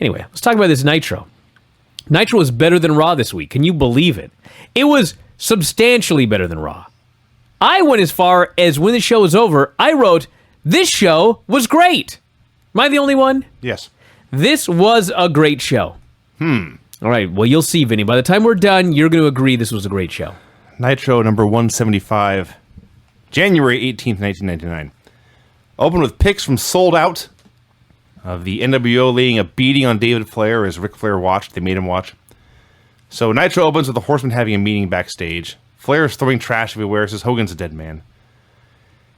Anyway, let's talk about this Nitro. Nitro was better than Raw this week. Can you believe it? It was substantially better than Raw. I went as far as when the show was over, I wrote, this show was great. Am I the only one? Yes. This was a great show. All right, well, you'll see, Vinny. By the time we're done, you're going to agree this was a great show. Nitro number 175, January 18th, 1999. Opened with picks from Sold Out of the NWO laying a beating on David Flair as Ric Flair watched. They made him watch. So Nitro opens with the Horsemen having a meeting backstage. Flair is throwing trash everywhere, says Hogan's a dead man.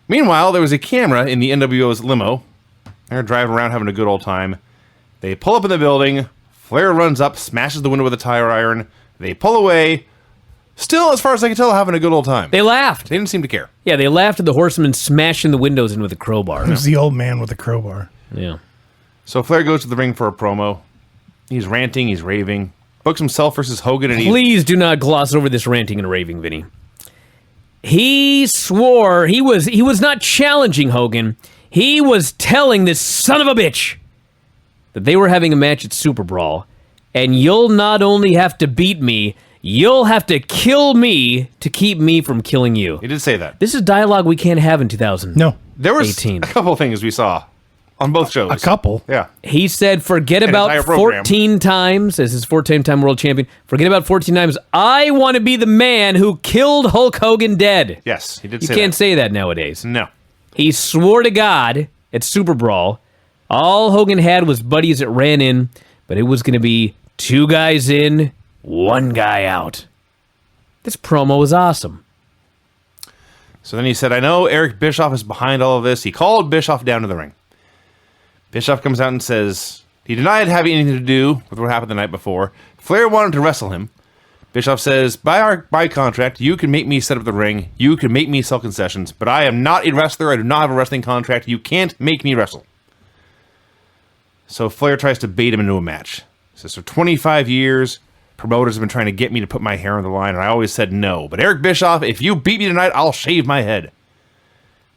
Meanwhile, there was a camera in the NWO's limo. They're driving around having a good old time. They pull up in the building. Flair runs up, smashes the window with a tire iron. They pull away. Still, as far as I can tell, having a good old time. They laughed. They didn't seem to care. Yeah, they laughed at the Horsemen smashing the windows in with a crowbar. It was the old man with the crowbar. Yeah. So Flair goes to the ring for a promo. He's ranting, he's raving. Books himself versus Hogan, and Please do not gloss over this ranting and raving, Vinny. He swore he was not challenging Hogan. He was telling this son of a bitch that they were having a match at Super Brawl, and you'll not only have to beat me, you'll have to kill me to keep me from killing you. He did say that. This is dialogue we can't have in 2000. No. There was 18. a couple of things we saw on both shows. A couple. Yeah. He said, forget about entire program. 14 times, as his 14-time world champion, forget about 14 times, I want to be the man who killed Hulk Hogan dead. Yes, he did You say can't that. say that nowadays. No. He swore to God at Super Brawl, all Hogan had was buddies that ran in, but it was going to be 2 guys in, 1 guy out. This promo was awesome. So then he said, I know Eric Bischoff is behind all of this. He called Bischoff down to the ring. Bischoff comes out and says he denied having anything to do with what happened the night before. Flair wanted to wrestle him. Bischoff says, by contract, you can make me set up the ring. You can make me sell concessions, but I am not a wrestler. I do not have a wrestling contract. You can't make me wrestle. So Flair tries to bait him into a match. He says, for 25 years, promoters have been trying to get me to put my hair on the line, and I always said no. But Eric Bischoff, if you beat me tonight, I'll shave my head.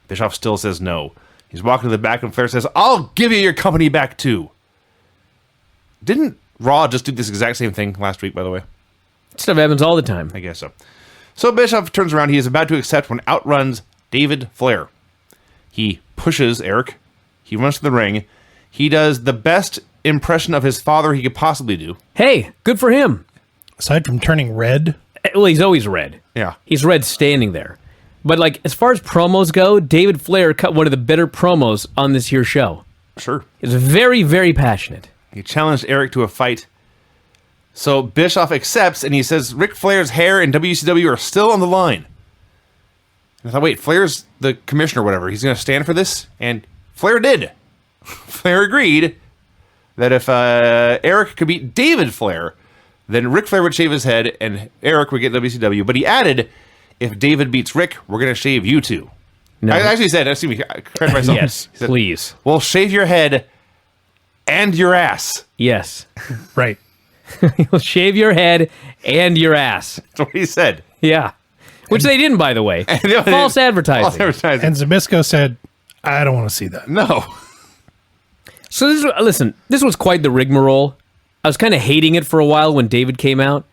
Bischoff still says no. He's walking to the back, and Flair says, I'll give you your company back, too. Didn't Raw just do this exact same thing last week, by the way? Stuff happens all the time. I guess so. So Bischoff turns around. He is about to accept when outruns David Flair. He pushes Eric. He runs to the ring. He does the best impression of his father he could possibly do. Hey, good for him. Aside from turning red, Well, he's always red. Yeah. He's red standing there. But, like, as far as promos go, David Flair cut one of the better promos on this here show. Sure. He's very, very passionate. He challenged Eric to a fight. So Bischoff accepts, and he says Ric Flair's hair and WCW are still on the line. And I thought, wait, Flair's the commissioner or whatever. He's going to stand for this? And Flair did. Flair agreed that if Eric could beat David Flair, then Ric Flair would shave his head, and Eric would get WCW. But he added, if David beats Rick, we're going to shave you too. No. I actually said, excuse me, I correct myself. Yes, He said, please. we'll shave your head and your ass. Yes. right? He'll shave your head and your ass. That's what he said. Yeah. Which they didn't, by the way. No, False advertising. False advertising. And Zabisco said, I don't want to see that. No. So this was quite the rigmarole. I was kind of hating it for a while when David came out,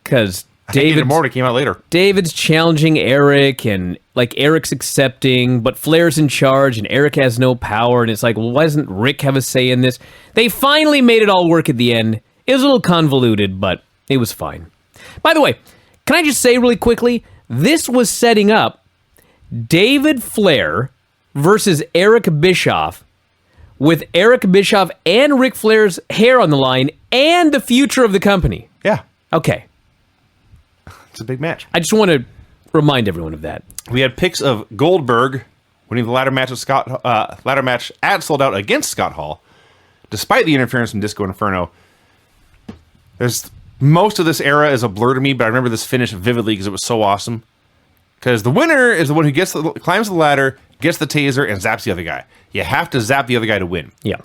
because David Morty came out later. David's challenging Eric, and like Eric's accepting, but Flair's in charge, and Eric has no power, and it's like, well, why doesn't Rick have a say in this? They finally made it all work at the end. It was a little convoluted, but it was fine. By the way, can I just say really quickly, this was setting up David Flair versus Eric Bischoff, with Eric Bischoff and Ric Flair's hair on the line and the future of the company. Yeah. Okay. It's a big match. I just want to remind everyone of that. We had pics of Goldberg winning the ladder match at Sold Out against Scott Hall, despite the interference from Disco Inferno. There's most of this era is a blur to me, but I remember this finish vividly because it was so awesome. Because the winner is the one who climbs the ladder, gets the taser, and zaps the other guy. You have to zap the other guy to win. Yeah.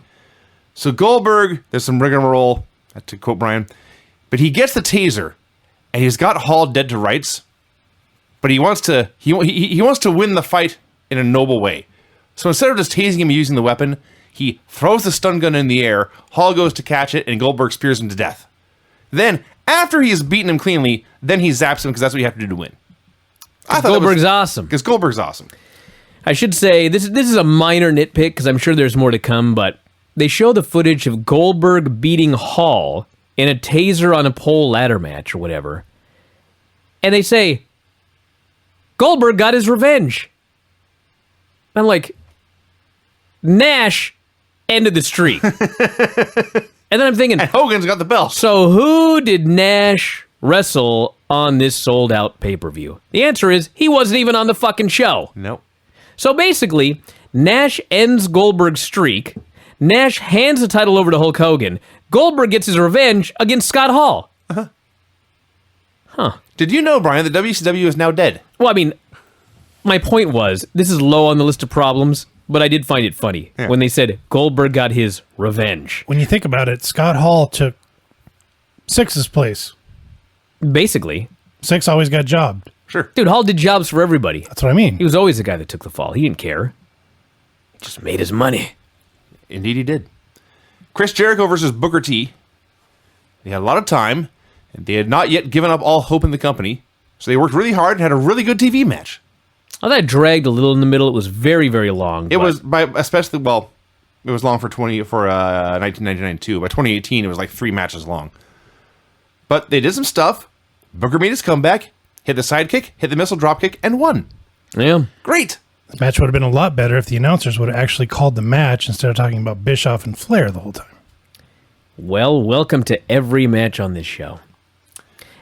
So Goldberg, there's some rigmarole, to quote Brian, but he gets the taser, and he's got Hall dead to rights, but he wants to he wants to win the fight in a noble way. So instead of just tasing him using the weapon, He throws the stun gun in the air. Hall goes to catch it, and Goldberg spears him to death. Then, after he has beaten him cleanly, then he zaps him because that's what you have to do to win. Goldberg's awesome. Because Goldberg's awesome. I should say, this is a minor nitpick because I'm sure there's more to come, but they show the footage of Goldberg beating Hall in a taser on a pole ladder match or whatever. And they say, Goldberg got his revenge. I'm like, Nash ended the streak. And then I'm thinking, And Hogan's got the belt. so who did Nash wrestle on this sold-out pay-per-view? The answer is, he wasn't even on the fucking show. Nope. So basically, Nash ends Goldberg's streak. Nash hands the title over to Hulk Hogan. Goldberg gets his revenge against Scott Hall. Did you know, Brian, that WCW is now dead? Well, I mean, my point was, this is low on the list of problems, but I did find it funny when they said Goldberg got his revenge. When you think about it, Scott Hall took Six's place. Basically. Six always got jobbed. Sure. Dude, Hall did jobs for everybody. That's what I mean. He was always the guy that took the fall. He didn't care. He just made his money. Indeed he did. Chris Jericho versus Booker T. They had a lot of time, and they had not yet given up all hope in the company, so they worked really hard and had a really good TV match. Oh, that dragged a little in the middle. It was very, very long. It was, it was long for 1999 too. By 2018, it was like 3 matches long. But they did some stuff. Booker made his comeback, hit the sidekick, hit the missile dropkick, and won. Yeah. Great. The match would have been a lot better if the announcers would have actually called the match instead of talking about Bischoff and Flair the whole time. Well, welcome to every match on this show.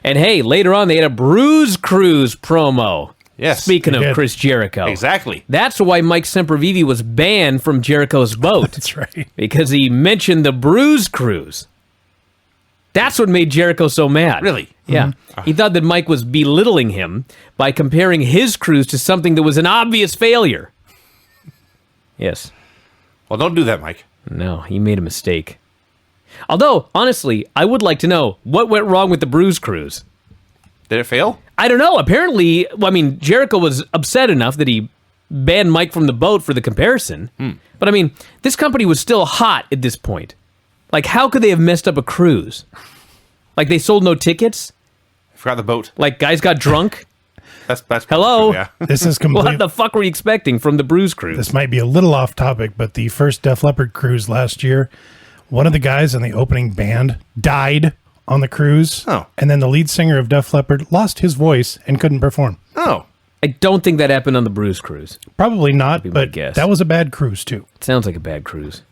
And hey, later on, they had a Bruise Cruise promo. Yes. Speaking they of did. Chris Jericho. Exactly. That's why Mike Sempervive was banned from Jericho's boat. That's right. Because he mentioned the Bruise Cruise. That's what made Jericho so mad. Really? Yeah. He thought that Mike was belittling him by comparing his cruise to something that was an obvious failure. Yes. Well, don't do that, Mike. No, he made a mistake. Although, honestly, I would like to know what went wrong with the Bruise Cruise. Did it fail? I don't know. Apparently, Jericho was upset enough that he banned Mike from the boat for the comparison. But this company was still hot at this point. Like, how could they have messed up a cruise? Like, they sold no tickets? Forgot the boat. Like, guys got drunk? That's Hello? true, yeah. This is complete. What the fuck were you expecting from the Bruise Cruise? This might be a little off topic, but the first Def Leppard cruise last year, one of the guys in the opening band died on the cruise. Oh. And then the lead singer of Def Leppard lost his voice and couldn't perform. Oh. I don't think that happened on the Bruise Cruise. Probably not, my but guess. that was a bad cruise too. It sounds like a bad cruise.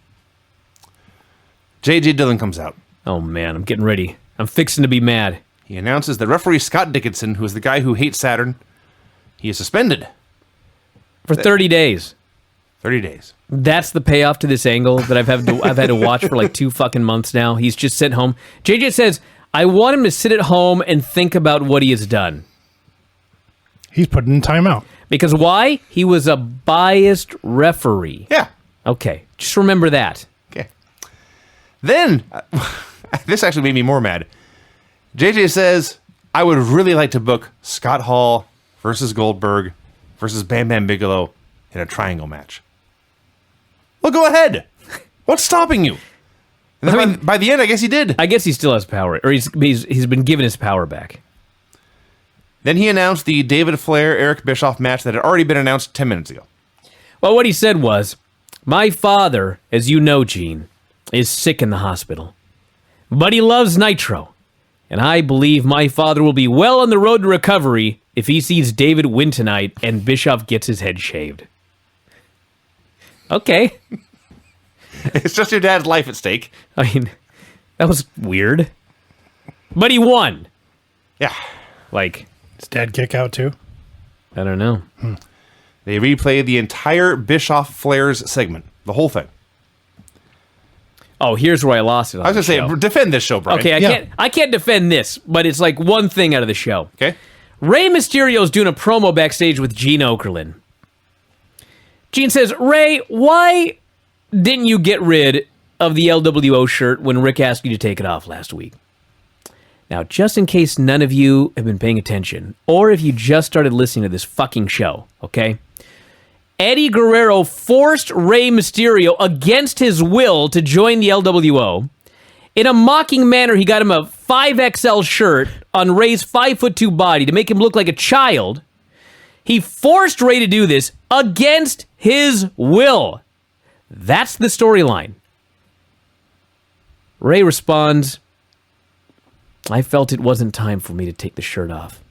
J.J. Dillon comes out. Oh, man, I'm getting ready. I'm fixing to be mad. He announces that referee Scott Dickinson, who is the guy who hates Saturn, he is suspended. For 30 days. 30 days. That's the payoff to this angle that I've had to watch for like 2 fucking months now. He's just sitting home. JJ says, I want him to sit at home and think about what he has done. He's put in timeout. Because why? He was a biased referee. Yeah. Okay, just remember that. Okay. Then, this actually made me more mad. JJ says, I would really like to book Scott Hall versus Goldberg versus Bam Bam Bigelow in a triangle match. Well, go ahead. What's stopping you? And then by the end, I guess he did. I guess he still has power, or he's been given his power back. Then he announced the David Flair Eric Bischoff match that had already been announced 10 minutes ago. Well, what he said was, my father, as you know, Gene, is sick in the hospital. But he loves Nitro. And I believe my father will be well on the road to recovery if he sees David win tonight and Bischoff gets his head shaved. Okay. It's just your dad's life at stake. That was weird. But he won. Yeah. Does Dad kick out too? I don't know. They replayed the entire Bischoff Flair's segment. The whole thing. Oh, here's where I lost it on I was going to say, defend this show, Brian. Okay, I can't defend this, but it's like one thing out of the show. Okay. Rey Mysterio's doing a promo backstage with Gene Okerlund. Gene says, Ray, why didn't you get rid of the LWO shirt when Rick asked you to take it off last week? Now, just in case none of you have been paying attention, or if you just started listening to this fucking show, okay? Eddie Guerrero forced Rey Mysterio against his will to join the LWO. In a mocking manner, he got him a 5XL shirt on Rey's 5'2" body to make him look like a child. He forced Rey to do this against his will. That's the storyline. Rey responds, I felt it wasn't time for me to take the shirt off.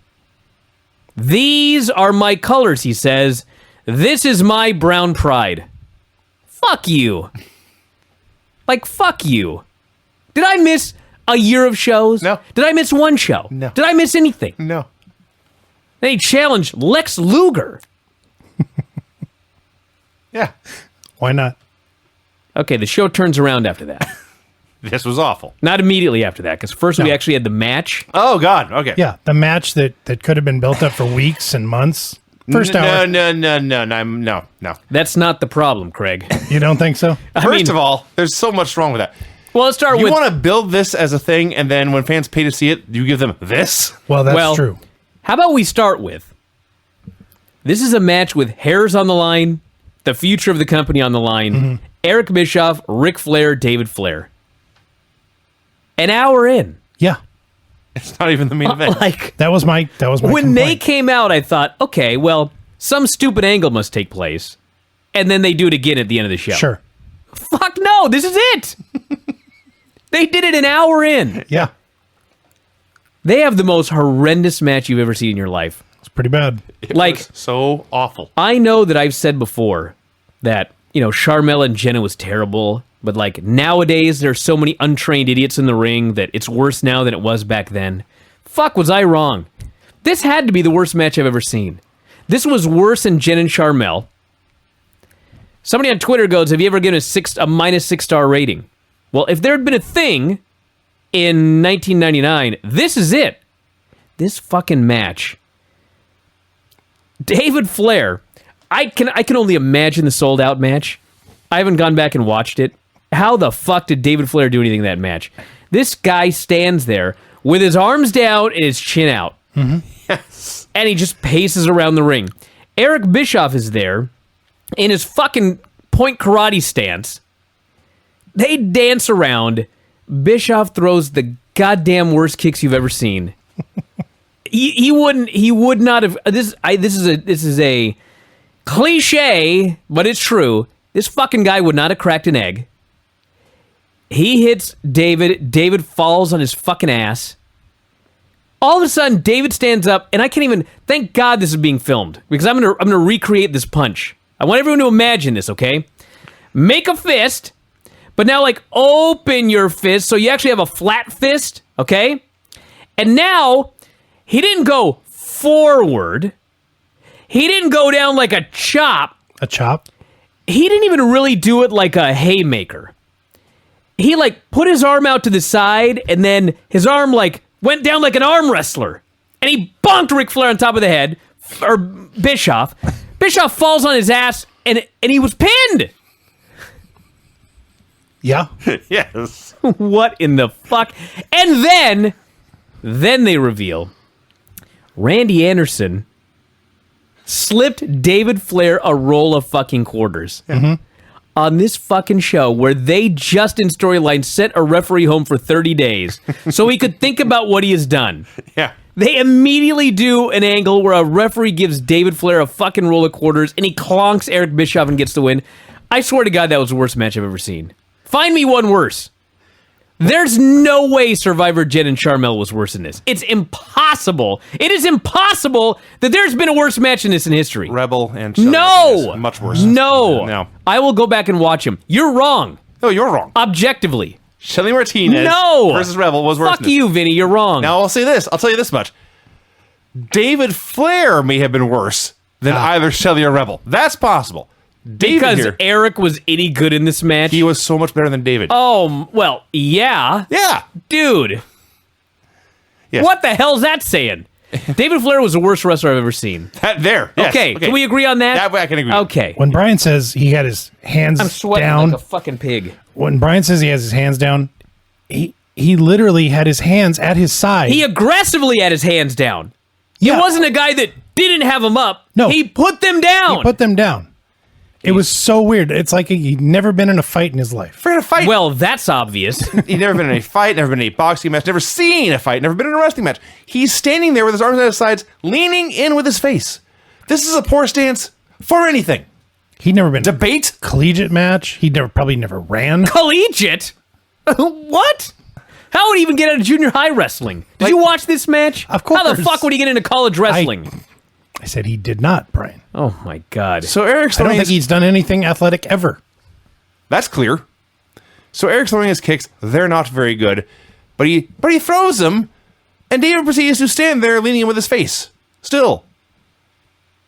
These are my colors, he says. This is my brown pride. Fuck you. Like, fuck you. Did I miss a year of shows? No. Did I miss one show? No. Did I miss anything? No. They challenged Lex Luger. Yeah. Why not? Okay, the show turns around after that. This was awful. Not immediately after that, because first we actually had the match. Oh, God. Okay. Yeah, the match that could have been built up for weeks and months. First hour. No. That's not the problem, Craig. You don't think so? First of all, there's so much wrong with that. Well, let's start You with... want to build this as a thing, and then when fans pay to see it, you give them this? Well, that's true. How about we start with... This is a match with hairs on the line, the future of the company on the line, Eric Bischoff, Ric Flair, David Flair. An hour in. Yeah. It's not even the main event. Like, That was my when they complaint. came out, I thought, okay, well, some stupid angle must take place. And then they do it again at the end of the show. Sure. Fuck no, this is it. They did it an hour in. Yeah. They have the most horrendous match you've ever seen in your life. It's pretty bad. It like- was so awful. I know that I've said before that, Charmella and Jenna was terrible, but like nowadays there's so many untrained idiots in the ring that it's worse now than it was back then. Fuck, was I wrong? This had to be the worst match I've ever seen. This was worse than Jen and Charmel. Somebody on Twitter goes, have you ever given a minus 6-star rating? Well, if there had been a thing in 1999, this is it. This fucking match. David Flair. I can only imagine the sold out match. I haven't gone back and watched it. How the fuck did David Flair do anything in that match? This guy stands there with his arms down and his chin out. Yes. And he just paces around the ring. Eric Bischoff is there in his fucking point karate stance. They dance around. Bischoff throws the goddamn worst kicks you've ever seen. He would not have. This is a cliche, but it's true. This fucking guy would not have cracked an egg. He hits David. David falls on his fucking ass. All of a sudden, David stands up, and I can't even. Thank God this is being filmed because I'm gonna recreate this punch. I want everyone to imagine this. Okay, make a fist, but now like open your fist so you actually have a flat fist. Okay, and now he didn't go forward. He didn't go down like a chop. A chop? He didn't even really do it like a haymaker. He like put his arm out to the side and then his arm like went down like an arm wrestler. And he bonked Ric Flair on top of the head, or Bischoff. Bischoff falls on his ass and he was pinned. Yeah. Yes. What in the fuck? And then they reveal Randy Anderson slipped David Flair a roll of fucking quarters on this fucking show where they just in storyline sent a referee home for 30 days so he could think about what he has done. Yeah. They immediately do an angle where a referee gives David Flair a fucking roll of quarters and he clonks Eric Bischoff and gets the win. I swear to God that was the worst match I've ever seen. Find me one worse. There's no way Survivor Jen and Charmel was worse than this. It's impossible. It is impossible that there's been a worse match than this in history. Rebel and Shelly No! is much worse. No. No. I will go back and watch him. You're wrong. No, you're wrong. Objectively. Shelly Martinez No. versus Rebel was worse. Fuck than this. you, Vinny. You're wrong. Now I'll say this. I'll tell you this much. David Flair may have been worse than either Shelly or Rebel. That's possible. David because here, Eric was any good in this match. he was so much better than David. Oh, well, yeah. Yeah. Dude. Yes. What the hell's that saying? David Flair was the worst wrestler I've ever seen. That there. Yes. Okay, can we agree on that? That way I can agree. Okay. When Brian says he had his hands I'm sweating down, like a fucking pig. when Brian says he has his hands down, he literally had his hands at his side. He aggressively had his hands down. yeah. It wasn't a guy that didn't have them up. No. He put them down. He put them down. It was so weird. It's like he'd never been in a fight in his life. For a fight. Well, that's obvious. He'd never been in a fight, never been in a boxing match, never seen a fight, never been in a wrestling match. He's standing there with his arms at his sides, leaning in with his face. This is a poor stance for anything. He'd never been Debate? collegiate match. He'd probably never ran. Collegiate? What? How would he even get out of junior high wrestling? Did you watch this match? Of course. How the fuck would he get into college wrestling? I said he did not, Brian. Oh my God. So Eric's I don't throwing think he's done anything athletic ever. That's clear. So Eric's throwing his kicks. They're not very good. But he throws them, and David proceeds to stand there leaning in with his face. Still.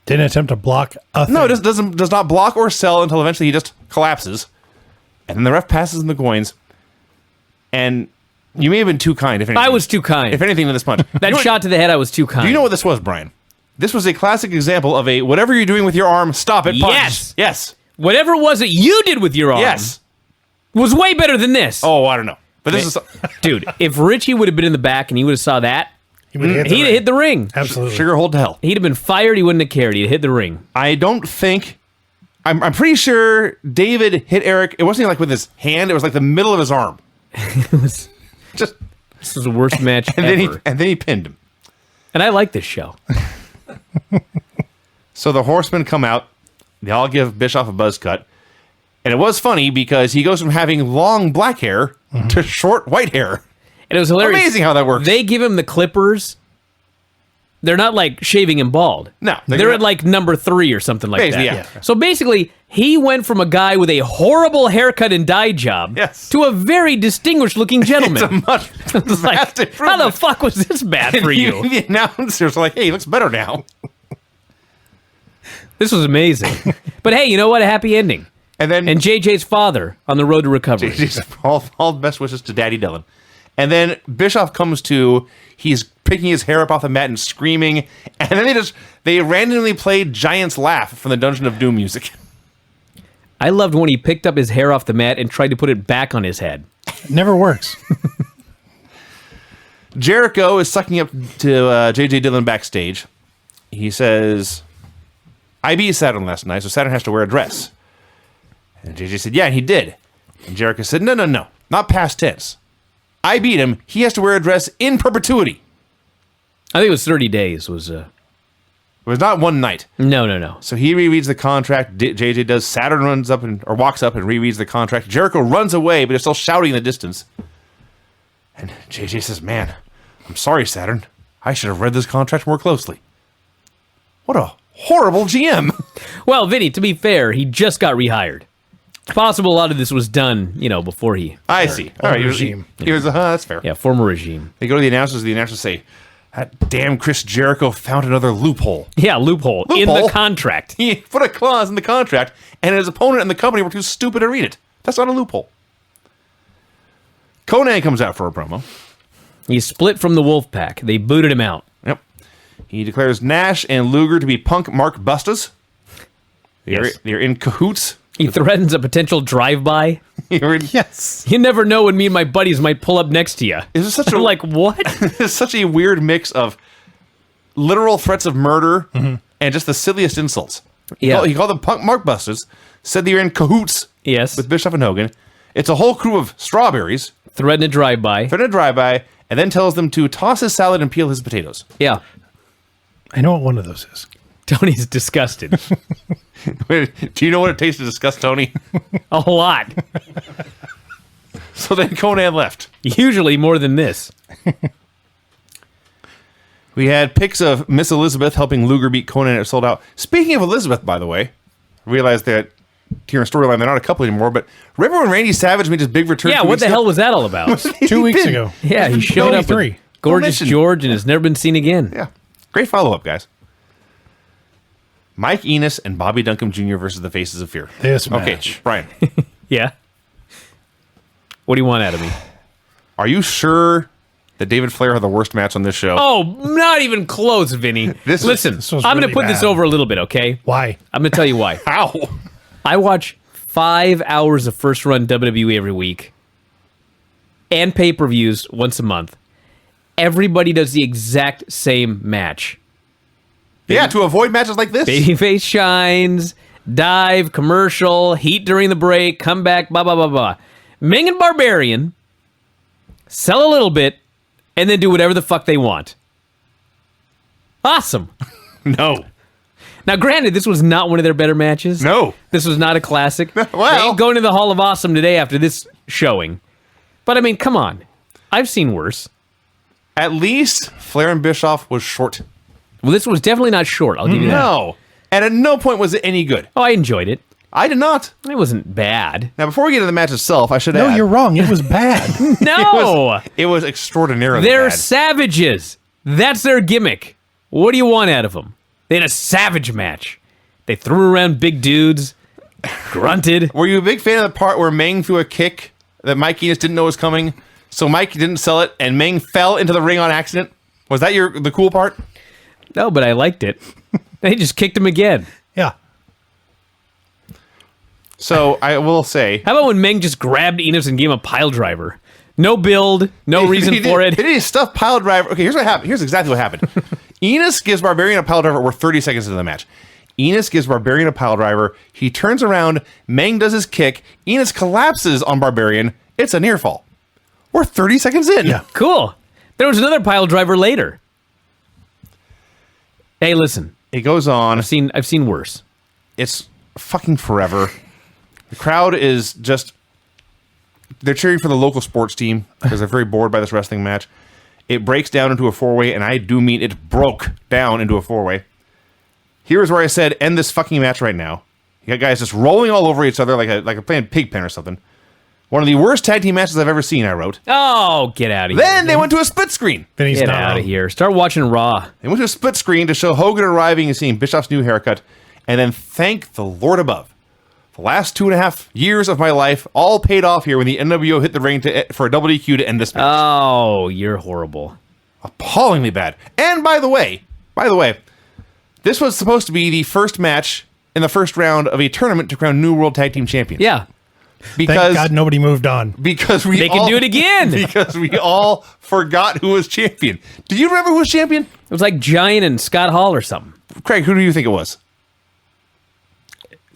Didn't attempt to block a thing. No, does not block or sell until eventually he just collapses. And then the ref passes him the coins. And you may have been too kind, if anything. I was too kind. If anything, to this punch. That shot to the head, I was too kind. Do you know what this was, Brian? This was a classic example of a whatever you're doing with your arm, stop it, punch. Yes. Yes. Whatever it was that you did with your arm Yes. was way better than this. Oh, I don't know. But this is... Dude, if Richie would have been in the back and he would have saw that, He would have he'd have hit the ring. Absolutely. Sugar hold to hell. He'd have been fired. He wouldn't have cared. He'd have hit the ring. I don't think... I'm pretty sure David hit Eric. It wasn't even like with his hand. It was like the middle of his arm. It was... Just... This was the worst match And ever. then he pinned him. And I like this show. So the Horsemen come out. They all give Bischoff a buzz cut. And it was funny because he goes from having long black hair to short white hair. And it was hilarious. Amazing how that works. They give him the clippers. They're not like shaving him bald. No, They're at like number 3 or something like Basically, that. yeah. So basically, he went from a guy with a horrible haircut and dye job Yes. to a very distinguished looking gentleman. It's a much It's like, vast how improvement. the fuck was this bad for you? Even the announcers are like, hey, he looks better now. This was amazing. But hey, you know what? A happy ending. And then And JJ's father on the road to recovery. all best wishes to Daddy Dylan. And then Bischoff comes to, he's picking his hair up off the mat and screaming. And then they randomly played Giant's Laugh from the Dungeon of Doom music. I loved when he picked up his hair off the mat and tried to put it back on his head. It never works. Jericho is sucking up to JJ Dillon backstage. He says, I beat Saturn last night, so Saturn has to wear a dress. And JJ said, yeah, he did. And Jericho said, no, not past tense. I beat him. He has to wear a dress in perpetuity. I think it was 30 days. It was not one night. No. So he rereads the contract. JJ does. Saturn walks up and rereads the contract. Jericho runs away, but is still shouting in the distance. And JJ says, man, I'm sorry, Saturn. I should have read this contract more closely. What a horrible GM. Well, Vinny, to be fair, he just got rehired. It's possible a lot of this was done, before he... I see. All right, regime. He was, that's fair. Yeah, former regime. They go to the announcers. The announcers say, that damn Chris Jericho found another loophole. Yeah, loophole in Loophole? the contract. He put a clause in the contract, and his opponent and the company were too stupid to read it. That's not a loophole. Conan comes out for a promo. He split from the Wolfpack. They booted him out. Yep. He declares Nash and Luger to be Punk Mark Bustas. Yes. They're in cahoots. He threatens a potential drive-by. Yes. You never know when me and my buddies might pull up next to you. Is this such a I'm like, what? It's such a weird mix of literal threats of murder and just the silliest insults. Yeah. He called them Punk Mark Busters, said they're in cahoots Yes. with Bischoff and Hogan. It's a whole crew of strawberries, Threaten a drive-by. threaten a drive-by, and then tells them to toss his salad and peel his potatoes. Yeah. I know what one of those is. Tony's disgusted. Do you know what it takes to discuss Tony? A lot. So then Conan left. Usually more than this. We had pics of Miss Elizabeth helping Luger beat Conan at Sold Out. Speaking of Elizabeth, by the way, I realized that here in storyline they're not a couple anymore, but remember when Randy Savage made his big return? Yeah, 2 what weeks the ago? hell was that all about? 2 weeks ago. Yeah, he showed up with 23. Gorgeous Well, George and has never been seen again. Yeah. Great follow-up, guys. Mike Enos and Bobby Duncombe Jr. versus the Faces of Fear. This Okay, match. Brian, Yeah. What do you want out of me? are you sure that David Flair had the worst match on this show? Oh, not even close, Vinny. Listen, this was I'm going really to put this bad. over a little bit, okay? Why? I'm going to tell you why. How? I watch 5 hours of first-run WWE every week and pay-per-views once a month. Everybody does the exact same match. Yeah, to avoid matches like this. Babyface shines, Dive, commercial, heat during the break, come back, blah, blah, blah, blah. Meng and Barbarian sell a little bit and then do whatever the fuck they want. Awesome. No. Now, granted, this was not one of their better matches. No. This was not a classic. Well. They ain't going to the Hall of Awesome today after this showing. But, I mean, come on. I've seen worse. At least Flair and Bischoff was short. Well, this was definitely not short. I'll give you that. No. And at no point was it any good. Oh, I enjoyed it. I did not. It wasn't bad. Now, before we get to the match itself, I should No, add. you're wrong. It was bad. No! It was extraordinarily They're bad. savages. That's their gimmick. What do you want out of them? They had a savage match. They threw around big dudes, grunted. Were you a big fan of the part where Meng threw a kick that Mike Enos didn't know was coming? So Mike didn't sell it, and Meng fell into the ring on accident? Was that the cool part? No, but I liked it. They just kicked him again. Yeah. So I will say... How about when Meng just grabbed Enos and gave him a pile driver? No build, no reason for it. He did a stuffed pile driver. Okay, here's what happened. Here's exactly what happened. Enos gives Barbarian a pile driver. We're 30 seconds into the match. Enos gives Barbarian a pile driver. He turns around. Meng does his kick. Enos collapses on Barbarian. It's a near fall. We're 30 seconds in. Yeah. Cool. There was another pile driver later. Hey, listen. It goes on. I've seen worse. It's fucking forever. The crowd is just... They're cheering for the local sports team because they're very bored by this wrestling match. It breaks down into a four-way, and I do mean it broke down into a four-way. Here's where I said, end this fucking match right now. You got guys just rolling all over each other like a playing Pigpen or something. One of the worst tag team matches I've ever seen, I wrote. Oh, get out of here. Then they went to a split screen. Vinny's Get not out wrong. of here. Start watching Raw. They went to a split screen to show Hogan arriving and seeing Bischoff's new haircut, and then thank the Lord above. The last 2.5 years of my life all paid off here when the NWO hit the ring for a double DQ to end this match. Oh, you're horrible. Appallingly bad. And by the way, this was supposed to be the first match in the first round of a tournament to crown new World Tag Team Champions. Yeah. Because Thank God nobody moved on. because we They can do it again. Because we all forgot who was champion. Do you remember who was champion? It was like Giant and Scott Hall or something. Craig, who do you think it was?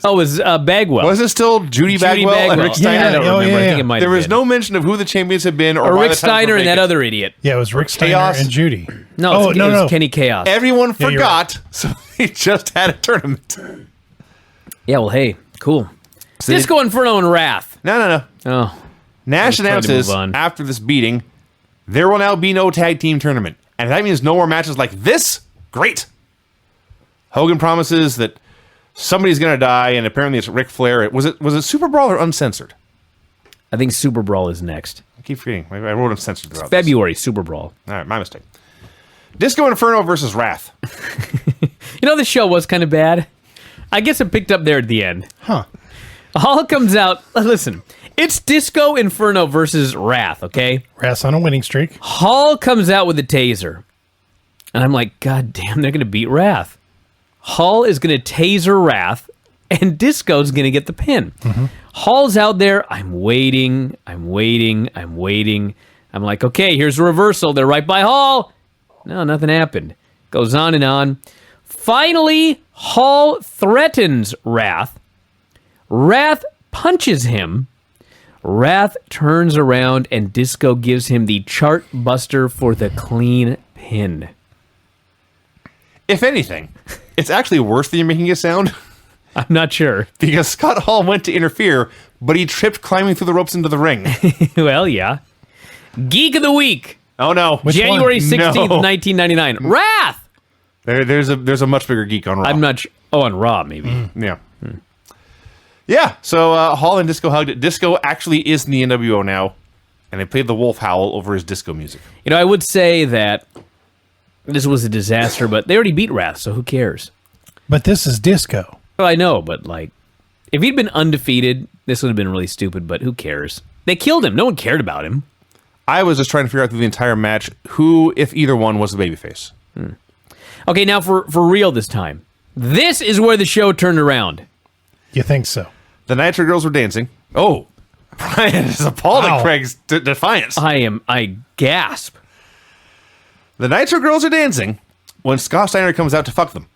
Oh, it was Bagwell. Was it still Judy Bagwell and Bagwell. Rick Steiner? I don't Oh, remember. I yeah, think yeah. it might There have was been. no mention of who the champions had been or Or why Rick the titles were Steiner and that vacant. other idiot. Yeah, it was Rick Steiner Chaos. and Judy. No, it was no. Kenny Chaos. Everyone Yeah, you're forgot, so they just had a tournament. Yeah, well, hey, cool. Disco Inferno and Wrath. No. Oh, Nash trying to announces move on. after this beating, there will now be no tag team tournament. And if that means no more matches like this, great. Hogan promises that somebody's going to die, and apparently it's Ric Flair. Was it Super Brawl or Uncensored? I think Super Brawl is next. I keep forgetting. I wrote Uncensored throughout February, Super Brawl. this. All right, my mistake. Disco Inferno versus Wrath. You know, the show was kind of bad. I guess it picked up there at the end. Huh. Hall comes out. Listen, it's Disco Inferno versus Wrath, okay? Wrath's on a winning streak. Hall comes out with a taser. And I'm like, God damn, they're going to beat Wrath. Hall is going to taser Wrath, and Disco's going to get the pin. Hall's out there. I'm waiting. I'm like, okay, here's a reversal. They're right by Hall. No, nothing happened. Goes on and on. Finally, Hall threatens Wrath. Wrath punches him. Wrath turns around, and Disco gives him the chart buster for the clean pin. If anything, it's actually worse than you're making it sound I'm not sure. because Scott Hall went to interfere, but he tripped climbing through the ropes into the ring. Well, yeah. Geek of the Week. Oh no. January 16th, No. 1999. Wrath! There's a much bigger geek on Raw. I'm not sure. Oh, on Raw, maybe. Yeah. Yeah, so Hall and Disco hugged. Disco actually is in the NWO now, and they played the Wolf Howl over his disco music. You know, I would say that this was a disaster, but they already beat Wrath, so who cares? But this is Disco. Well, I know, but like, if he'd been undefeated, this would have been really stupid, but who cares? They killed him. No one cared about him. I was just trying to figure out through the entire match who, if either one, was the babyface. Okay, now for real this time. This is where the show turned around. You think so? The Nitro Girls were dancing. Oh, Brian is appalled at Wow. Craig's defiance. I gasp. The Nitro Girls are dancing when Scott Steiner comes out to fuck them.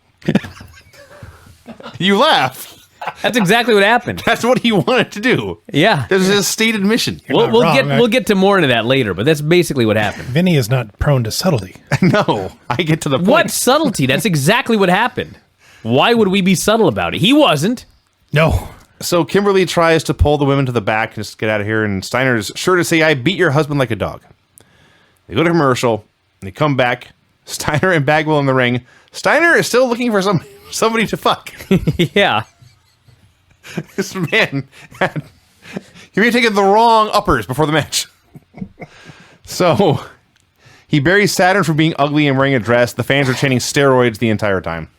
You laugh. That's exactly what happened. That's what he wanted to do. Yeah. This is his stated mission. not We'll wrong. we'll get to more into that later, but that's basically what happened. Vinny is not prone to subtlety. No, I get to the point. What subtlety? That's exactly what happened. Why would we be subtle about it? He wasn't. No. So Kimberly tries to pull the women to the back and just get out of here, and Steiner's sure to say, I beat your husband like a dog. They go to commercial, and they come back. Steiner and Bagwell in the ring. Steiner is still looking for somebody to fuck. Yeah. This man he may have taken the wrong uppers before the match. So he buries Saturn for being ugly and wearing a dress. The fans are chanting steroids the entire time.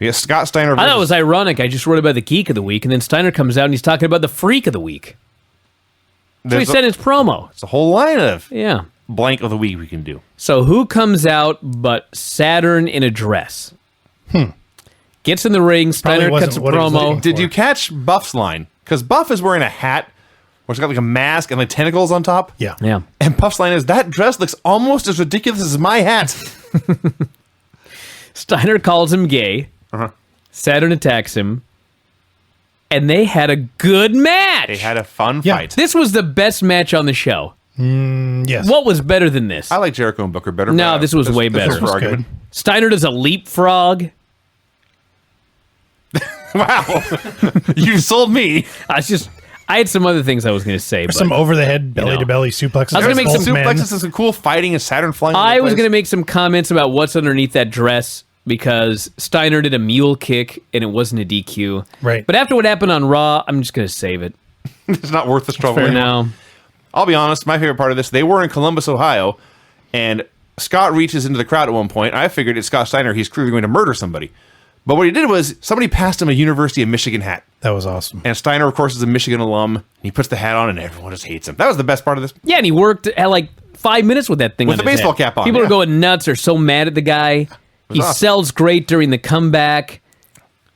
We have Scott Steiner. I thought it was ironic. I just wrote about the geek of the week, and then Steiner comes out and he's talking about the freak of the week. So he said in his promo. It's a whole line of Yeah. blank of the week we can do. So who comes out but Saturn in a dress? Gets in the ring. Steiner Probably cuts a wasn't what he was promo. looking Did you catch Buff's line? Because Buff is wearing a hat where it's got like a mask and like tentacles on top. Yeah. Yeah. And Buff's line is, that dress looks almost as ridiculous as my hat. Steiner calls him gay. Saturn attacks him. And they had a good match. They had a fun Yeah. fight. This was the best match on the show. Yes. What was better than this? I like Jericho and Booker better. No, but, this was way better. This was for This was argument. Steiner does a leapfrog. Wow. You sold me. I had some other things I was going to say, but Some over the head, belly know. to belly suplexes. I was gonna make Both some men. Suplexes and some cool fighting and Saturn flying. I was going to make some comments about what's underneath that dress because Steiner did a mule kick and it wasn't a DQ. Right. But after what happened on Raw, I'm just going to save it It's not worth the struggle. for anymore. now. I'll be honest. My favorite part of this, they were in Columbus, Ohio, and Scott reaches into the crowd at one point. I figured it's Scott Steiner. He's clearly going to murder somebody. But what he did was somebody passed him a University of Michigan hat. That was awesome. And Steiner, of course, is a Michigan alum. He puts the hat on and everyone just hates him. That was the best part of this. Yeah, and he worked at like 5 minutes with that thing With on the his baseball head. cap on, People yeah. are going nuts. Are so mad at the guy. He awesome. sells great during the comeback.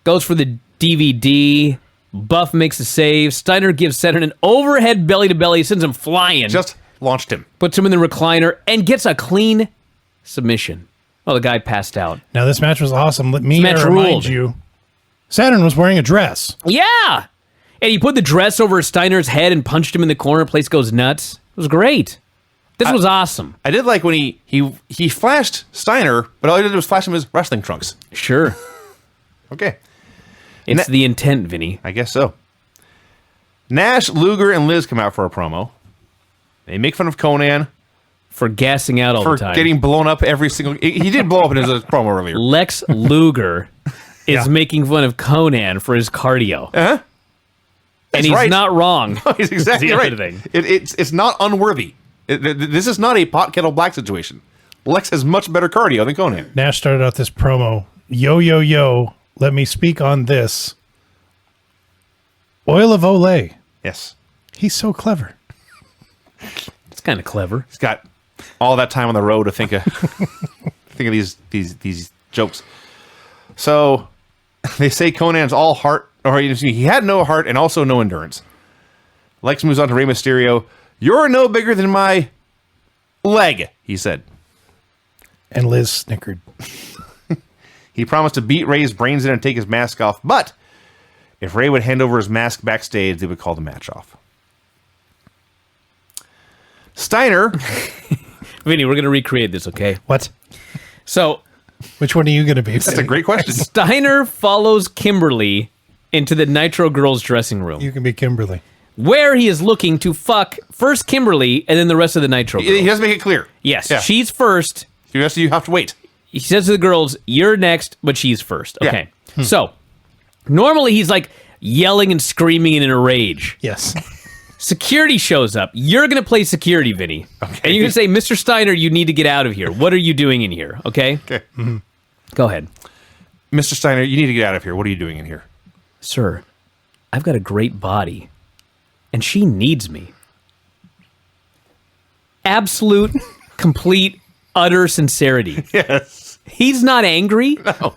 Goes for the DVD. Buff makes a save. Steiner gives Saturn an overhead belly to belly. Sends him flying. Just launched him. Puts him in the recliner and gets a clean submission. Oh, the guy passed out. Now, this match was awesome. Let me This match remind ruled. you, Saturn was wearing a dress. Yeah. And he put the dress over Steiner's head and punched him in the corner. Place goes nuts. It was great. This was awesome. I did like when he flashed Steiner, but all he did was flash him his wrestling trunks. Sure. Okay. It's the intent, Vinny. I guess so. Nash, Luger, and Liz come out for a promo. They make fun of Conan For gassing out all for the time. getting blown up every single... He did blow up in his promo earlier. Lex Luger is Yeah. making fun of Conan for his cardio. Uh-huh. And he's right. not wrong. He's exactly The other right. thing. It's not unworthy. This is not a pot kettle black situation. Lex has much better cardio than Conan. Nash started out this promo. Yo, yo, yo. Let me speak on this. Oil of Olay. Yes. He's so clever. It's kind of clever. He's got all that time on the road to think of think of these jokes. So they say Conan's all heart, or he had no heart and also no endurance. Lex moves on to Rey Mysterio. You're no bigger than my leg, he said. And Liz snickered. He promised to beat Ray's brains in and take his mask off, but if Ray would hand over his mask backstage, they would call the match off. Steiner, Vinny, we're going to recreate this, okay? What? So Which one are you going to be? that's a great question. Steiner follows Kimberly into the Nitro girls' dressing room, You can be Kimberly. where he is looking to fuck first Kimberly and then the rest of the Nitro girls. He does make it clear. Yes, Yeah. she's first. The rest of you have to wait. He says to the girls, "You're next," but she's first. Yeah. Okay. So normally he's like yelling and screaming and in a rage. Yes. Security shows up. You're going to play security, Vinny. Okay. And you're going to say, "Mr. Steiner, you need to get out of here. What are you doing in here?" Okay? Okay. Go ahead. Mr. Steiner, you need to get out of here. What are you doing in here? "Sir, I've got a great body, and she needs me." Absolute, complete, utter sincerity. Yes. He's not angry. No.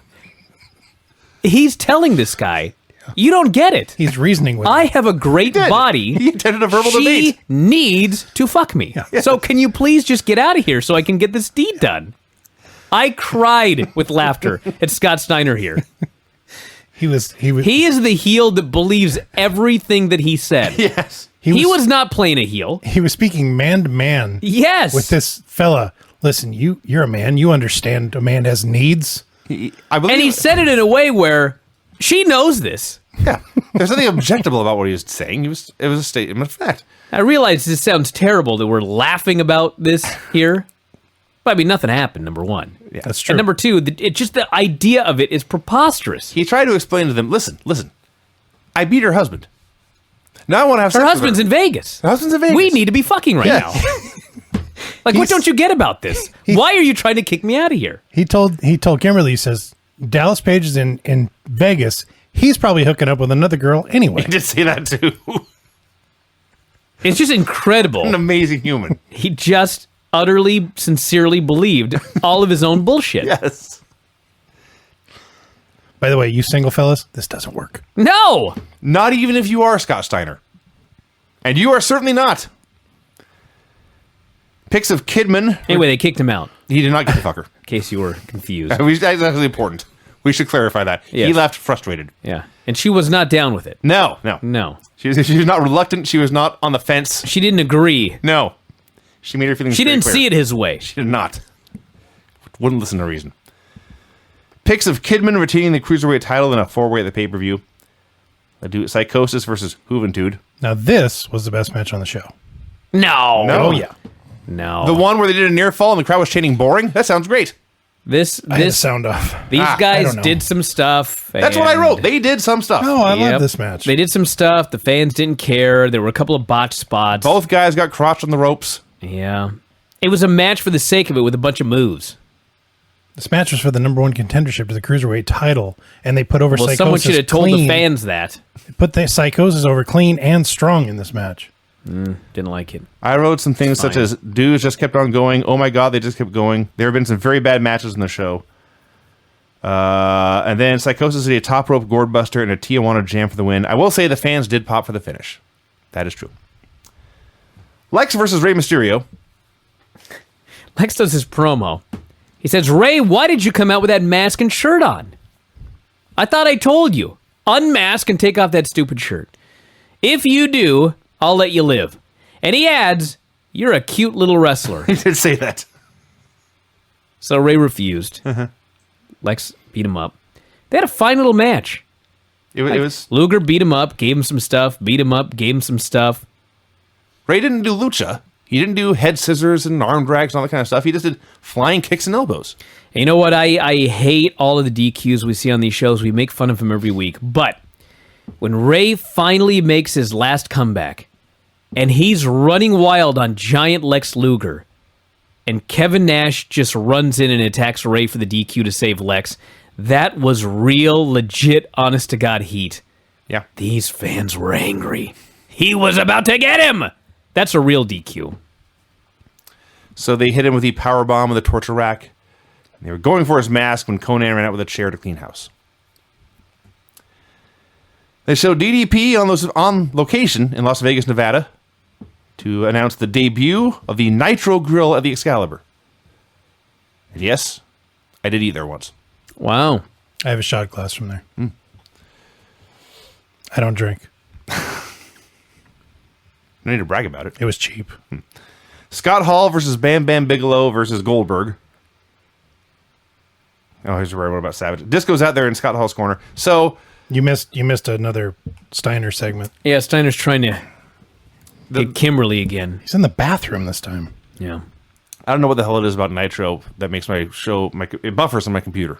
He's telling this guy, "You don't get it. He's reasoning with I me. have a great did. body. He intended a verbal she debate. needs to fuck me. So can you please just get out of here so I can get this deed done?" I cried with laughter at Scott Steiner here. He was. He is the heel that believes everything that he said. Yes. He was not playing a heel. He was speaking man to man. Yes. With this fella. Listen, you're a man. You understand a man has needs. I believe, and he said it in a way where she knows this. Yeah. There's nothing objectable about what he was saying. It was a statement of fact. I realize this sounds terrible that we're laughing about this here. But I mean, nothing happened, number one. Yeah, that's true. And number two, just the idea of it is preposterous. He tried to explain to them, listen, I beat her husband. Now I want to have sex Her with husband's in Vegas. Her husband's in Vegas. We need to be fucking right now. Like, what don't you get about this? Why are you trying to kick me out of here? He told Kimberly, he says, Dallas Page is in Vegas. He's probably hooking up with another girl anyway. He did say that too. It's just incredible. An amazing human. He just utterly, sincerely believed all of his own bullshit. Yes. By the way, you single fellas, this doesn't work. No! Not even if you are Scott Steiner. And you are certainly not. Pics of Kidman. Anyway, they kicked him out, He did not get the fucker. in case you were confused. That's actually important. We should clarify that. Yes. He left frustrated. Yeah. And she was not down with it. No. No. She was not reluctant. She was not on the fence. She didn't agree. No. She made her feelings She very didn't clear. see it his way. She did not. Wouldn't listen to reason. Pics of Kidman retaining the Cruiserweight title in a 4-way at the pay-per-view. I do Psychosis versus Juventud. Now, this was the best match on the show. No. No. Oh, yeah. No. The one where they did a near fall and the crowd was chanting boring? That sounds great. I had the This sound off. these I guys don't know. did some stuff. That's what I and- wrote. They did some stuff. Oh, I Yep. love this match. They did some stuff. The fans didn't care. There were a couple of botched spots. Both guys got crotched on the ropes. Yeah. It was a match for the sake of it with a bunch of moves. This match was for the number one contendership to the Cruiserweight title, and they put over Well, Psychosis someone should have told clean. the fans that. Put the Psychosis over clean and strong in this match. Didn't like it. I wrote some things such fine. as dudes just kept on going. Oh my God, they just kept going. There have been some very bad matches in the show. And then Psychosis did a top rope gourd buster and a Tijuana jam for the win. I will say the fans did pop for the finish. That is true. Lex versus Rey Mysterio. Lex does his promo. He says, Ray, why did you come out with that mask and shirt on? I thought I told you. Unmask and take off that stupid shirt. If you do, I'll let you live. And he adds, you're a cute little wrestler. He did say that. So Ray refused. Lex beat him up. They had a fine little match. It was Luger beat him up, gave him some stuff, beat him up, gave him some stuff. Ray didn't do lucha. He didn't do head scissors and arm drags and all that kind of stuff. He just did flying kicks and elbows. And you know what? I hate all of the DQs we see on these shows. We make fun of him every week. But when Ray finally makes his last comeback, and he's running wild on giant Lex Luger, and Kevin Nash just runs in and attacks Ray for the DQ to save Lex, that was real, legit, honest-to-God heat. Yeah. These fans were angry. He was about to get him! That's a real DQ. So they hit him with the power bomb of the torture rack. They were going for his mask when Conan ran out with a chair to clean house. They showed DDP on location in Las Vegas, Nevada, to announce the debut of the Nitro grill at the Excalibur. And yes, I did eat there once. Wow. I have a shot glass from there. I don't drink. I need to brag about it. It was cheap. Scott Hall versus Bam Bam Bigelow versus Goldberg. Oh, here's where I wrote about Savage. Disco's out there in Scott Hall's corner. So You missed another Steiner segment. Yeah, Steiner's trying to get Kimberly again. He's in the bathroom this time. Yeah. I don't know what the hell it is about Nitro that makes my show, it buffers on my computer.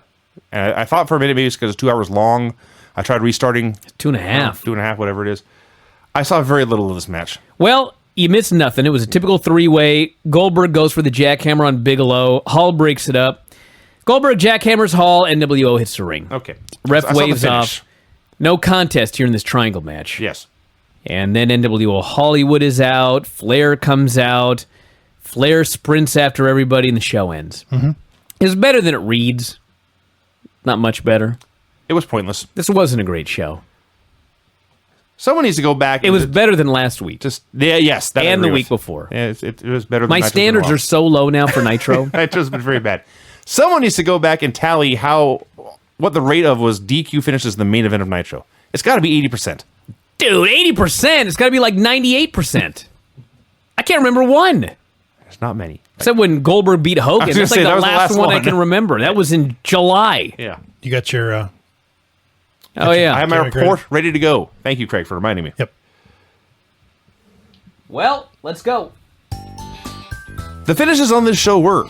And I thought for a minute maybe it's because it's 2 hours long. I tried restarting. 2.5. 2.5, whatever it is. I saw very little of this match. Well, you missed nothing. It was a typical three-way. Goldberg goes for the jackhammer on Bigelow. Hall breaks it up. Goldberg jackhammers Hall. NWO hits the ring. Okay. Ref I saw the waves finish. off. No contest here in this triangle match. Yes. And then NWO Hollywood is out. Flair comes out. Flair sprints after everybody, and the show ends. Mm-hmm. It's better than it reads. Not much better. It was pointless. This wasn't a great show. Someone needs to go back. It was better than last week. just yes, that I and the agree week with. before. Yeah, it was better. Than My Nitro's been standards a are so low now for Nitro. while. Nitro's been very bad. Someone needs to go back and tally how what the rate of was DQ finishes the main event of Nitro. It's got to be 80%. Dude, 80%. It's got to be like 98%. I can't remember one. There's not many. Except when Goldberg beat Hogan. was gonna That's like say, the that was the last last one I one. can remember. That was in July. Yeah. You got your Oh, yeah. I have my Craig, report ready to go. Thank you, Craig, for reminding me. yep. Well, let's go. The finishes on this show were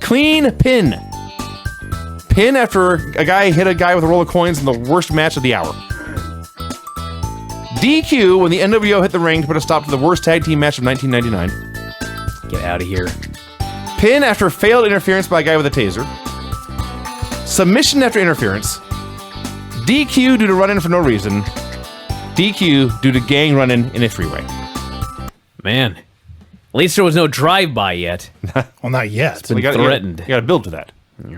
clean pin. Pin after a guy hit a guy with a roll of coins in the worst match of the hour. DQ when the NWO hit the ring to put a stop to the worst tag team match of 1999. Get out of here. Pin after failed interference by a guy with a taser. Submission after interference. DQ due to run-in for no reason. DQ due to gang run-in in a three-way. Man. At least there was no drive-by yet. Well, not yet. been threatened. You got to build to that.